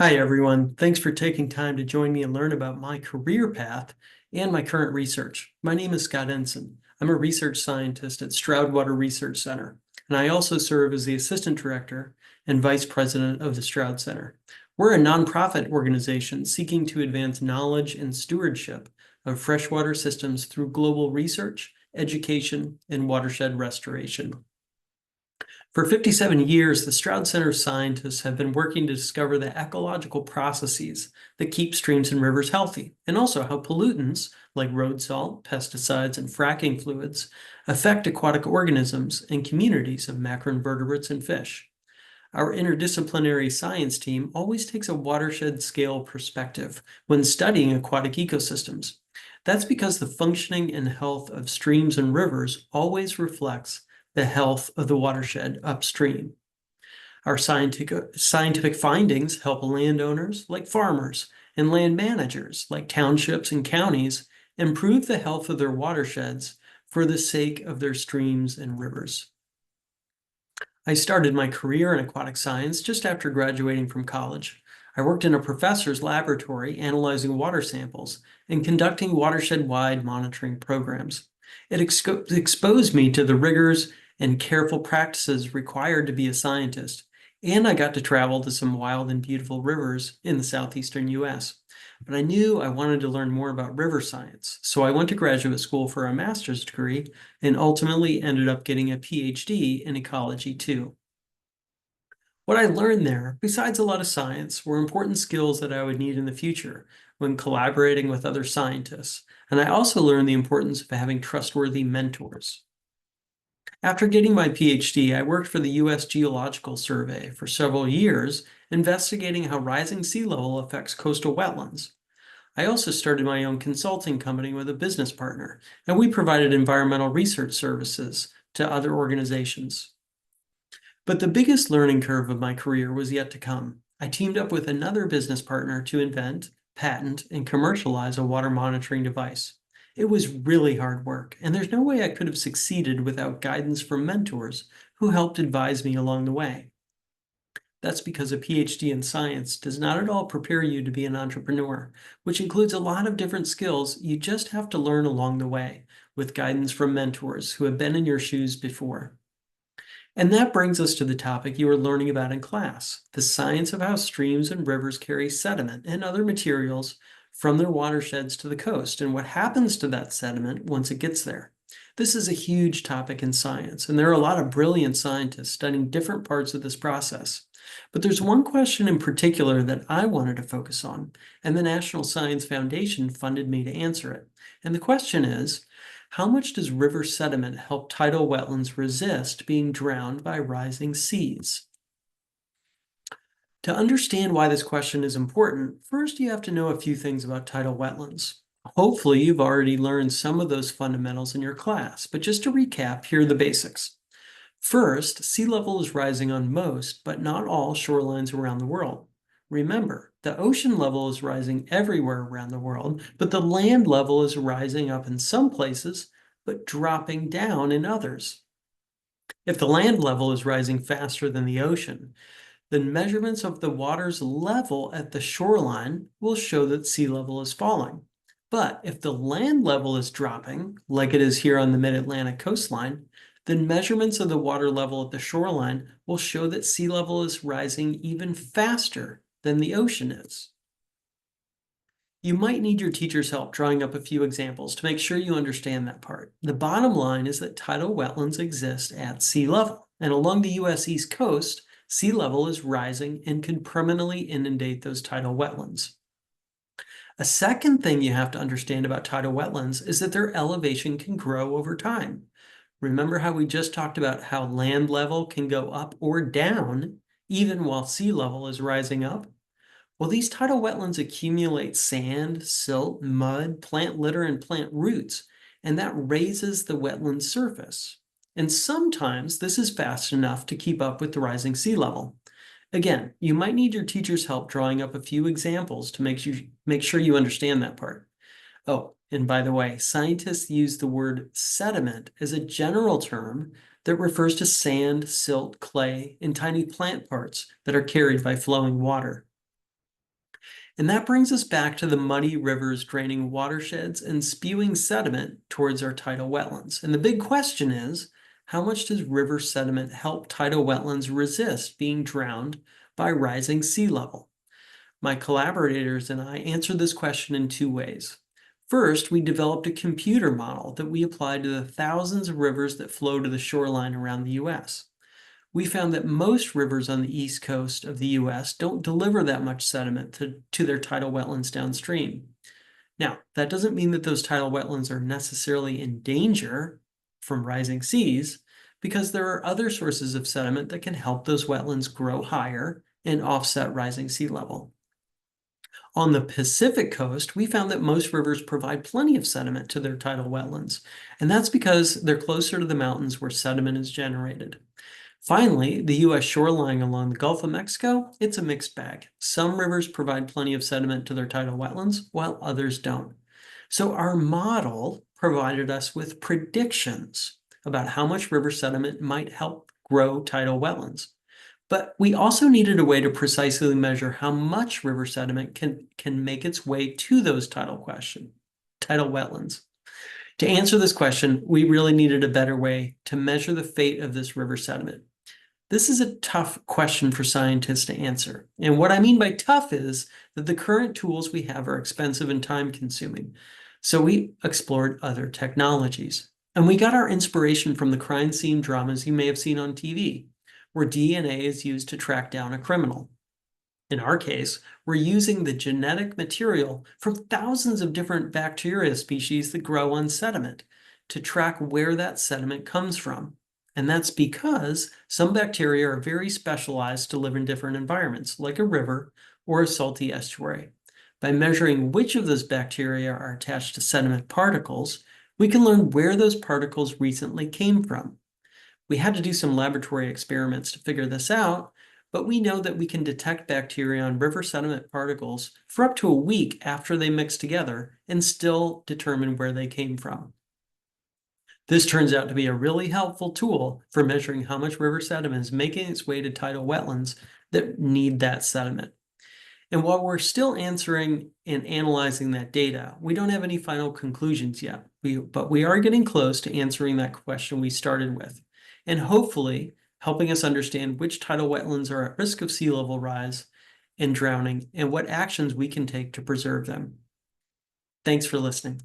Hi, everyone. Thanks for taking time to join me and learn about my career path and my current research. My name is Scott Ensign. I'm a research scientist at Stroud Water Research Center, and I also serve as the Assistant Director and Vice President of the Stroud Center. We're a nonprofit organization seeking to advance knowledge and stewardship of freshwater systems through global research, education, and watershed restoration. For 57 years, the Stroud Center scientists have been working to discover the ecological processes that keep streams and rivers healthy, and also how pollutants like road salt, pesticides, and fracking fluids affect aquatic organisms and communities of macroinvertebrates and fish. Our interdisciplinary science team always takes a watershed scale perspective when studying aquatic ecosystems. That's because the functioning and health of streams and rivers always reflects the health of the watershed upstream. Our scientific findings help landowners, like farmers, and land managers, like townships and counties, improve the health of their watersheds for the sake of their streams and rivers. I started my career in aquatic science just after graduating from college. I worked in a professor's laboratory analyzing water samples and conducting watershed-wide monitoring programs. It exposed me to the rigors and careful practices required to be a scientist, and I got to travel to some wild and beautiful rivers in the southeastern US. But I knew I wanted to learn more about river science, so I went to graduate school for a master's degree and ultimately ended up getting a Ph.D. in ecology too. What I learned there, besides a lot of science, were important skills that I would need in the future when collaborating with other scientists, and I also learned the importance of having trustworthy mentors. After getting my Ph.D., I worked for the U.S. Geological Survey for several years, investigating how rising sea level affects coastal wetlands. I also started my own consulting company with a business partner, and we provided environmental research services to other organizations. But the biggest learning curve of my career was yet to come. I teamed up with another business partner to invent, patent, and commercialize a water monitoring device. It was really hard work, and there's no way I could have succeeded without guidance from mentors who helped advise me along the way. That's because a PhD in science does not at all prepare you to be an entrepreneur, which includes a lot of different skills you just have to learn along the way with guidance from mentors who have been in your shoes before. And that brings us to the topic you are learning about in class, the science of how streams and rivers carry sediment and other materials from their watersheds to the coast, and what happens to that sediment once it gets there. This is a huge topic in science, and there are a lot of brilliant scientists studying different parts of this process. But there's one question in particular that I wanted to focus on, and the National Science Foundation funded me to answer it. And the question is, how much does river sediment help tidal wetlands resist being drowned by rising seas? To understand why this question is important, first you have to know a few things about tidal wetlands. Hopefully, you've already learned some of those fundamentals in your class, but just to recap, here are the basics. First, sea level is rising on most, but not all shorelines around the world. Remember, the ocean level is rising everywhere around the world, but the land level is rising up in some places, but dropping down in others. If the land level is rising faster than the ocean, then measurements of the water's level at the shoreline will show that sea level is falling. But if the land level is dropping, like it is here on the mid-Atlantic coastline, then measurements of the water level at the shoreline will show that sea level is rising even faster than the ocean is. You might need your teacher's help drawing up a few examples to make sure you understand that part. The bottom line is that tidal wetlands exist at sea level, and along the US East Coast, sea level is rising and can permanently inundate those tidal wetlands. A second thing you have to understand about tidal wetlands is that their elevation can grow over time. Remember how we just talked about how land level can go up or down even while sea level is rising up? Well, these tidal wetlands accumulate sand, silt, mud, plant litter, and plant roots, and that raises the wetland surface. And sometimes this is fast enough to keep up with the rising sea level. Again, you might need your teacher's help drawing up a few examples to make sure you understand that part. Oh, and by the way, scientists use the word sediment as a general term that refers to sand, silt, clay, and tiny plant parts that are carried by flowing water. And that brings us back to the muddy rivers draining watersheds and spewing sediment towards our tidal wetlands. And the big question is, how much does river sediment help tidal wetlands resist being drowned by rising sea level? My collaborators and I answered this question in two ways. First, we developed a computer model that we applied to the thousands of rivers that flow to the shoreline around the US. We found that most rivers on the east coast of the US don't deliver that much sediment to their tidal wetlands downstream. Now, that doesn't mean that those tidal wetlands are necessarily in danger from rising seas, because there are other sources of sediment that can help those wetlands grow higher and offset rising sea level. On the Pacific coast, we found that most rivers provide plenty of sediment to their tidal wetlands, and that's because they're closer to the mountains where sediment is generated. Finally, the US shoreline along the Gulf of Mexico, it's a mixed bag. Some rivers provide plenty of sediment to their tidal wetlands, while others don't. So our model provided us with predictions about how much river sediment might help grow tidal wetlands. But we also needed a way to precisely measure how much river sediment can make its way to those tidal wetlands. To answer this question, we really needed a better way to measure the fate of this river sediment. This is a tough question for scientists to answer. And what I mean by tough is that the current tools we have are expensive and time-consuming. So we explored other technologies. And we got our inspiration from the crime scene dramas you may have seen on TV, where DNA is used to track down a criminal. In our case, we're using the genetic material from thousands of different bacteria species that grow on sediment to track where that sediment comes from. And that's because some bacteria are very specialized to live in different environments, like a river or a salty estuary. By measuring which of those bacteria are attached to sediment particles, we can learn where those particles recently came from. We had to do some laboratory experiments to figure this out, but we know that we can detect bacteria on river sediment particles for up to a week after they mix together and still determine where they came from. This turns out to be a really helpful tool for measuring how much river sediment is making its way to tidal wetlands that need that sediment. And while we're still answering and analyzing that data, we don't have any final conclusions yet, but we are getting close to answering that question we started with, and hopefully helping us understand which tidal wetlands are at risk of sea level rise and drowning, and what actions we can take to preserve them. Thanks for listening.